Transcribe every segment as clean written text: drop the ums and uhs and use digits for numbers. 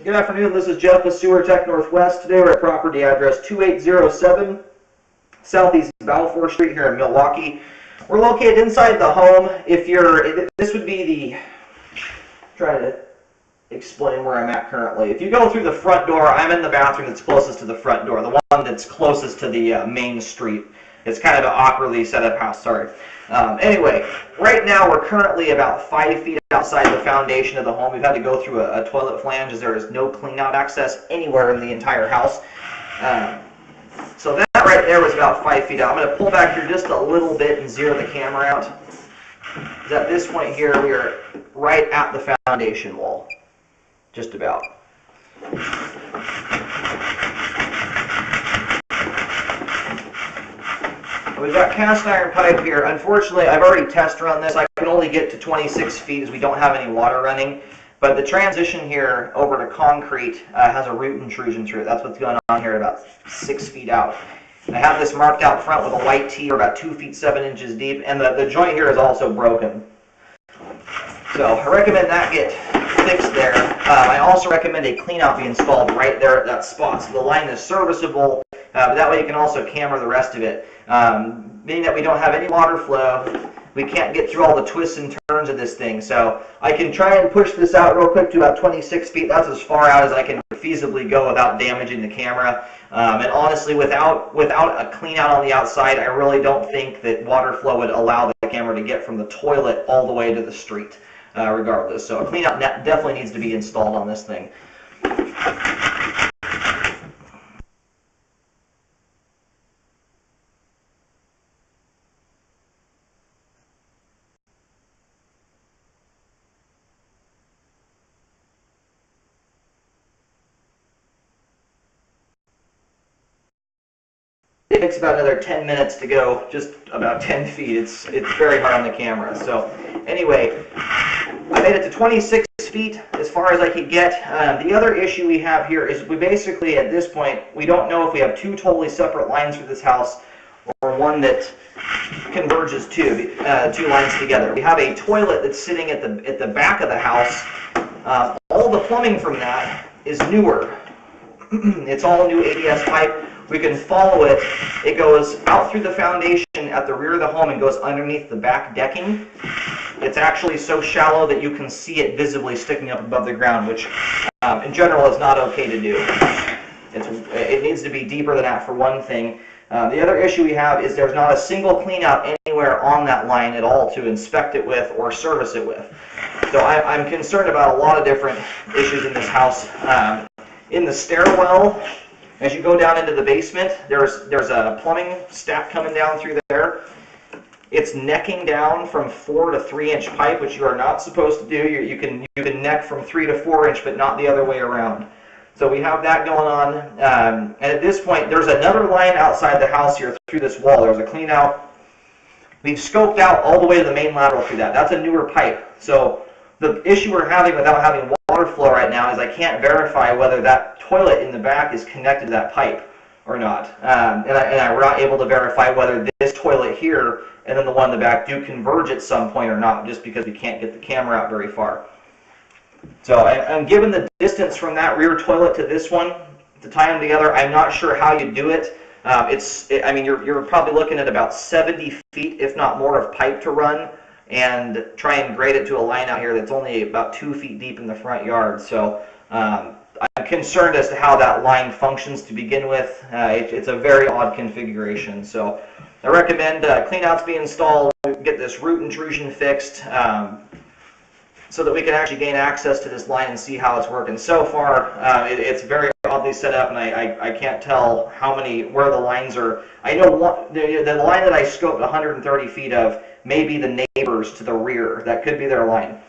Good afternoon, this is Jeff with Sewer Tech Northwest. Today we're at property address 2807 Southeast Balfour Street here in Milwaukee. We're located inside the home. This would be the, try to explain where I'm at currently. If you go through the front door, I'm in the bathroom that's closest to the front door, the one that's closest to the main street. It's kind of an awkwardly set up house, sorry. Anyway, right now we're currently about 5 feet outside the foundation of the home. We've had to go through a toilet flange as there is no clean-out access anywhere in the entire house. So that right there was about 5 feet out. I'm going to pull back here just a little bit and zero the camera out. At this point here, we are right at the foundation wall. Just about. We've got cast iron pipe here. Unfortunately, I've already test run this. I can only get to 26 feet as we don't have any water running. But the transition here over to concrete has a root intrusion through it. That's what's going on here at about 6 feet out. I have this marked out front with a white tee, or about 2 feet 7 inches deep, and the joint here is also broken. So I recommend that get fixed there. I also recommend a cleanout be installed right there at that spot, so the line is serviceable, but that way you can also camera the rest of it. Meaning that we don't have any water flow, we can't get through all the twists and turns of this thing. So I can try and push this out real quick to about 26 feet. That's as far out as I can feasibly go without damaging the camera. And honestly, without a clean out on the outside, I really don't think that water flow would allow the camera to get from the toilet all the way to the street, regardless. So a clean out definitely needs to be installed on this thing. It takes about another 10 minutes to go, just about 10 feet. It's very hard on the camera. So anyway, I made it to 26 feet as far as I could get. The other issue we have here is we basically, at this point, we don't know if we have two totally separate lines for this house or one that converges two lines together. We have a toilet that's sitting at the back of the house. All the plumbing from that is newer. It's all new ADS pipe. We can follow it. It goes out through the foundation at the rear of the home and goes underneath the back decking. It's actually so shallow that you can see it visibly sticking up above the ground, which in general is not okay to do. It needs to be deeper than that for one thing. The other issue we have is there's not a single clean out anywhere on that line at all to inspect it with or service it with. So I'm concerned about a lot of different issues in this house. In the stairwell, as you go down into the basement, there's a plumbing stack coming down through there. It's necking down from 4 to 3 inch pipe, which you are not supposed to do. You can neck from 3 to 4 inch, but not the other way around. So we have that going on. And at this point, there's another line outside the house here through this wall. There's a clean out. We've scoped out all the way to the main lateral through that. That's a newer pipe. So the issue we're having without having water flow right now is I can't verify whether that toilet in the back is connected to that pipe or not. And we're not able to verify whether this toilet here and then the one in the back do converge at some point or not, just because we can't get the camera out very far. So I'm given the distance from that rear toilet to this one to tie them together. I'm not sure how you do it. I mean, you're probably looking at about 70 feet, if not more, of pipe to run, and try and grade it to a line out here that's only about 2 feet deep in the front yard. So I'm concerned as to how that line functions to begin with. It's a very odd configuration. So I recommend cleanouts be installed, get this root intrusion fixed, so that we can actually gain access to this line and see how it's working. So far, it's very oddly set up, and I can't tell where the lines are. I know the line that I scoped 130 feet of may be the neighbors to the rear. That could be their line.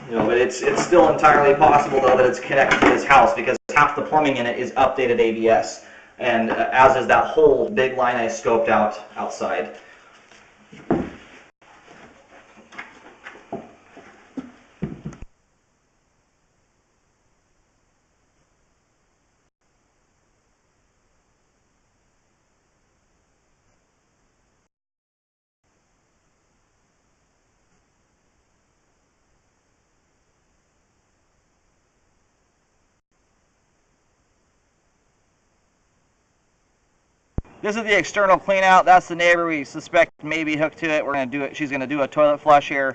But it's still entirely possible, though, that it's connected to this house, because half the plumbing in it is updated ABS, and as is that whole big line I scoped out outside. This is the external clean out. That's the neighbor we suspect may be hooked to it. We're going to do it. She's going to do a toilet flush here.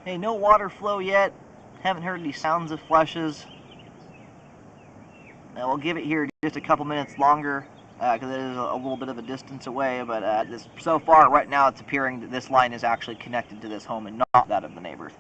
Hey, no water flow yet. Haven't heard any sounds of flushes. We'll give it here just a couple minutes longer because it is a little bit of a distance away. But so far, right now, it's appearing that this line is actually connected to this home and not that of the neighbors.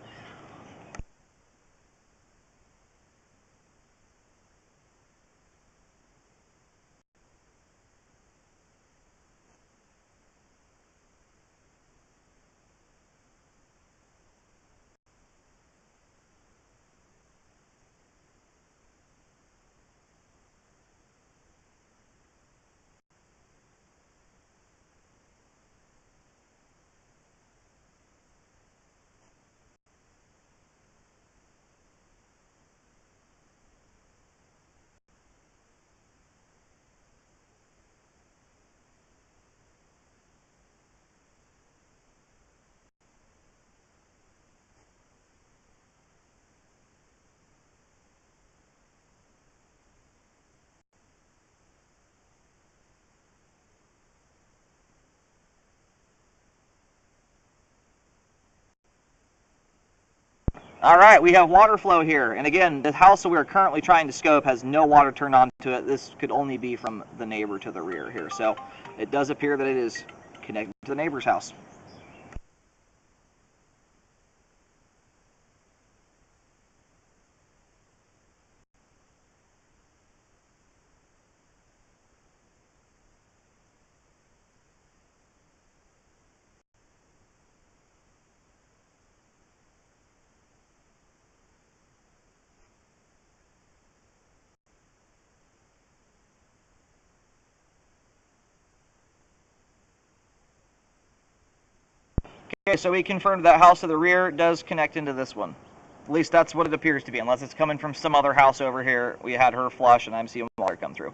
All right, we have water flow here. And again, the house that we're currently trying to scope has no water turned on to it. This could only be from the neighbor to the rear here. So it does appear that it is connected to the neighbor's house. Okay, so we confirmed that house to the rear does connect into this one. At least that's what it appears to be, unless it's coming from some other house over here. We had her flush, and I'm seeing water come through.